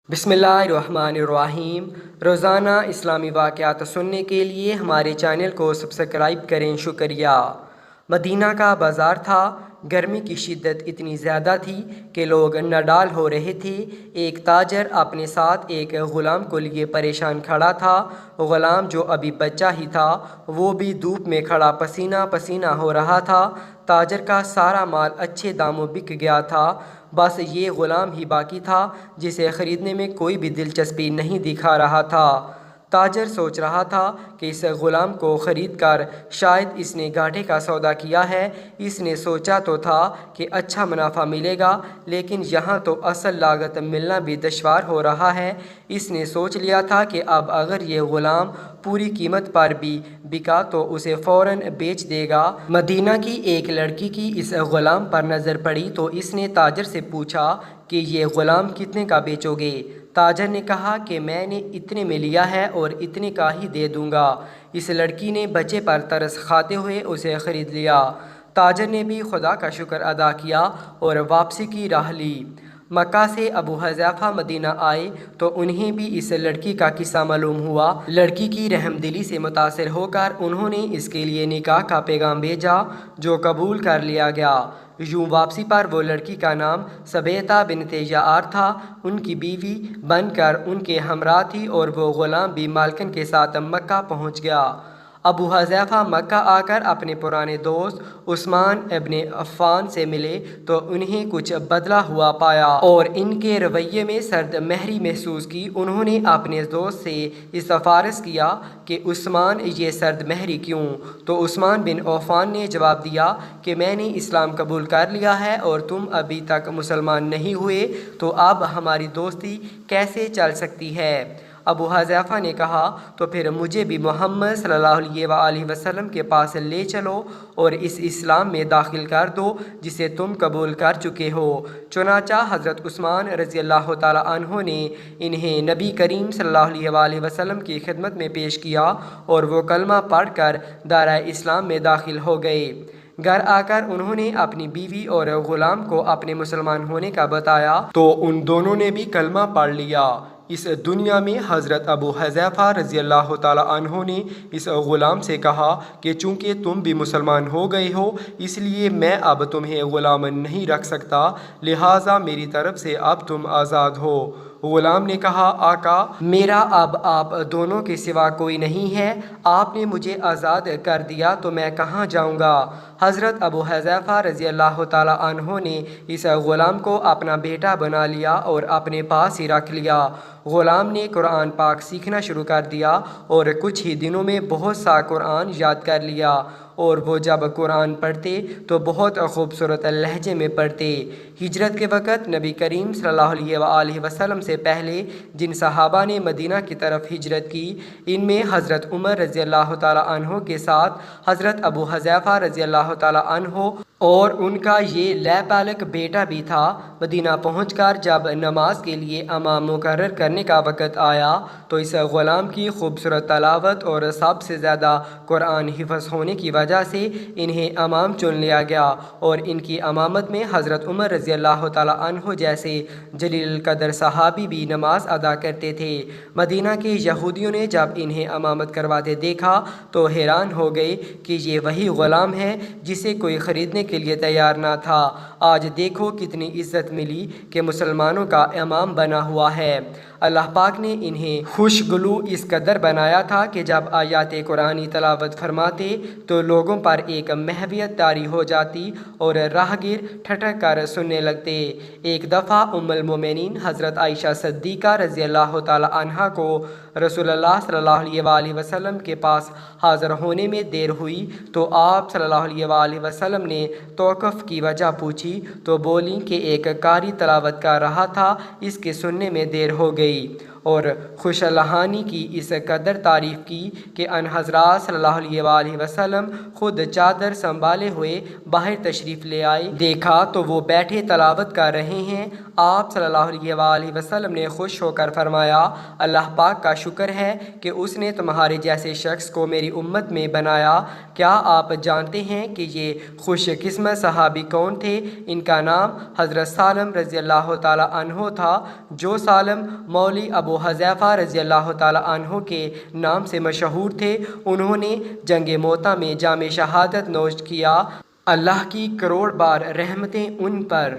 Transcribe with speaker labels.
Speaker 1: بسم اللہ الرحمن الرحیم۔ روزانہ اسلامی واقعات سننے کے لیے ہمارے چینل کو سبسکرائب کریں۔ شکریہ۔ مدینہ کا بازار تھا۔ گرمی کی شدت اتنی زیادہ تھی کہ لوگ نڈال ہو رہے تھے۔ ایک تاجر اپنے ساتھ ایک غلام کو لیے پریشان کھڑا تھا۔ غلام جو ابھی بچہ ہی تھا وہ بھی دھوپ میں کھڑا پسینہ پسینہ ہو رہا تھا۔ تاجر کا سارا مال اچھے داموں بک گیا تھا، بس یہ غلام ہی باقی تھا جسے خریدنے میں کوئی بھی دلچسپی نہیں دکھا رہا تھا۔ تاجر سوچ رہا تھا کہ اس غلام کو خرید کر شاید اس نے گھاٹے کا سودا کیا ہے۔ اس نے سوچا تو تھا کہ اچھا منافع ملے گا، لیکن یہاں تو اصل لاگت ملنا بھی دشوار ہو رہا ہے۔ اس نے سوچ لیا تھا کہ اب اگر یہ غلام پوری قیمت پر بھی بکا تو اسے فوراً بیچ دے گا۔ مدینہ کی ایک لڑکی کی اس غلام پر نظر پڑی تو اس نے تاجر سے پوچھا کہ یہ غلام کتنے کا بیچو گے؟ تاجر نے کہا کہ میں نے اتنے میں لیا ہے اور اتنے کا ہی دے دوں گا۔ اس لڑکی نے بچے پر ترس کھاتے ہوئے اسے خرید لیا۔ تاجر نے بھی خدا کا شکر ادا کیا اور واپسی کی راہ لی۔ مکہ سے ابو حذیفہ مدینہ آئے تو انہیں بھی اس لڑکی کا قصہ معلوم ہوا۔ لڑکی کی رحم دلی سے متاثر ہو کر انہوں نے اس کے لیے نکاح کا پیغام بھیجا جو قبول کر لیا گیا۔ یوں واپسی پر وہ لڑکی کا نام سبیتہ بنت یعار تھا، ان کی بیوی بن کر ان کے ہمراہ تھی اور وہ غلام بھی مالکن کے ساتھ مکہ پہنچ گیا۔ ابو حذیفہ مکہ آ کر اپنے پرانے دوست عثمان ابن عفان سے ملے تو انہیں کچھ بدلا ہوا پایا اور ان کے رویے میں سرد مہری محسوس کی۔ انہوں نے اپنے دوست سے استفسار کیا کہ عثمان یہ سرد مہری کیوں؟ تو عثمان بن عفان نے جواب دیا کہ میں نے اسلام قبول کر لیا ہے اور تم ابھی تک مسلمان نہیں ہوئے، تو اب ہماری دوستی کیسے چل سکتی ہے؟ ابو حذیفہ نے کہا تو پھر مجھے بھی محمد صلی اللہ علیہ وآلہ وسلم کے پاس لے چلو اور اس اسلام میں داخل کر دو جسے تم قبول کر چکے ہو۔ چنانچہ حضرت عثمان رضی اللہ تعالیٰ عنہ نے انہیں نبی کریم صلی اللہ علیہ وآلہ وسلم کی خدمت میں پیش کیا اور وہ کلمہ پڑھ کر دائرہ اسلام میں داخل ہو گئے۔ گھر آ کر انہوں نے اپنی بیوی اور غلام کو اپنے مسلمان ہونے کا بتایا تو ان دونوں نے بھی کلمہ پڑھ لیا۔ اس دنیا میں حضرت ابو حذیفہ رضی اللہ تعالیٰ عنہ نے اس غلام سے کہا کہ چونکہ تم بھی مسلمان ہو گئے ہو اس لیے میں اب تمہیں غلام نہیں رکھ سکتا، لہٰذا میری طرف سے اب تم آزاد ہو۔ غلام نے کہا آقا میرا اب آپ دونوں کے سوا کوئی نہیں ہے، آپ نے مجھے آزاد کر دیا تو میں کہاں جاؤں گا؟ حضرت ابو حذیفہ رضی اللہ تعالیٰ عنہ نے اس غلام کو اپنا بیٹا بنا لیا اور اپنے پاس ہی رکھ لیا۔ غلام نے قرآن پاک سیکھنا شروع کر دیا اور کچھ ہی دنوں میں بہت سا قرآن یاد کر لیا، اور وہ جب قرآن پڑھتے تو بہت خوبصورت لہجے میں پڑھتے۔ ہجرت کے وقت نبی کریم صلی اللہ علیہ وآلہ وسلم سے پہلے جن صحابہ نے مدینہ کی طرف ہجرت کی ان میں حضرت عمر رضی اللہ تعالیٰ عنہ کے ساتھ حضرت ابو حذیفہ رضی اللہ تعالیٰ عنہ اور ان کا یہ لامبالغ بیٹا بھی تھا۔ مدینہ پہنچ کر جب نماز کے لیے امام مقرر کرنے کا وقت آیا تو اس غلام کی خوبصورت تلاوت اور سب سے زیادہ قرآن حفظ ہونے کی وجہ سے انہیں امام چن لیا گیا، اور ان کی امامت میں حضرت عمر رضی اللہ تعالیٰ عنہ جیسے جلیل القدر صحابی بھی نماز ادا کرتے تھے۔ مدینہ کے یہودیوں نے جب انہیں امامت کرواتے دیکھا تو حیران ہو گئے کہ یہ وہی غلام ہے جسے کوئی خریدنے کے لیے تیار نہ تھا۔ آج دیکھو کتنی عزت ملی کہ مسلمانوں کا امام بنا ہوا ہے۔ اللہ پاک نے انہیں خوشگلو اس قدر بنایا تھا کہ جب آیات قرآنی تلاوت فرماتے تو لوگوں پر ایک محویت طاری ہو جاتی اور راہگیر ٹھٹک کر سننے لگتے۔ ایک دفعہ ام المومنین حضرت عائشہ صدیقہ رضی اللہ تعالیٰ عنہا کو رسول اللہ صلی اللہ علیہ وآلہ وسلم کے پاس حاضر ہونے میں دیر ہوئی تو آپ صلی اللہ علیہ وآلہ وسلم نے توقف کی وجہ پوچھی تو بولیں کہ ایک قاری تلاوت کر رہا تھا، اس کے سننے میں دیر ہو گئی، اور خوش لہانی کی اس قدر تعریف کی کہ ان حضرات صلی اللہ علیہ وآلہ وسلم خود چادر سنبھالے ہوئے باہر تشریف لے آئے۔ دیکھا تو وہ بیٹھے تلاوت کر رہے ہیں۔ آپ صلی اللہ علیہ وآلہ وسلم نے خوش ہو کر فرمایا، اللہ پاک کا شکر ہے کہ اس نے تمہارے جیسے شخص کو میری امت میں بنایا۔ کیا آپ جانتے ہیں کہ یہ خوش قسمت صحابی کون تھے؟ ان کا نام حضرت سالم رضی اللہ تعالیٰ عنہ تھا، جو سالم مولی ابو حذیفہ رضی اللہ تعالیٰ عنہ کے نام سے مشہور تھے۔ انہوں نے جنگ موطا میں جام شہادت نوش کیا۔ اللہ کی کروڑ بار رحمتیں ان پر۔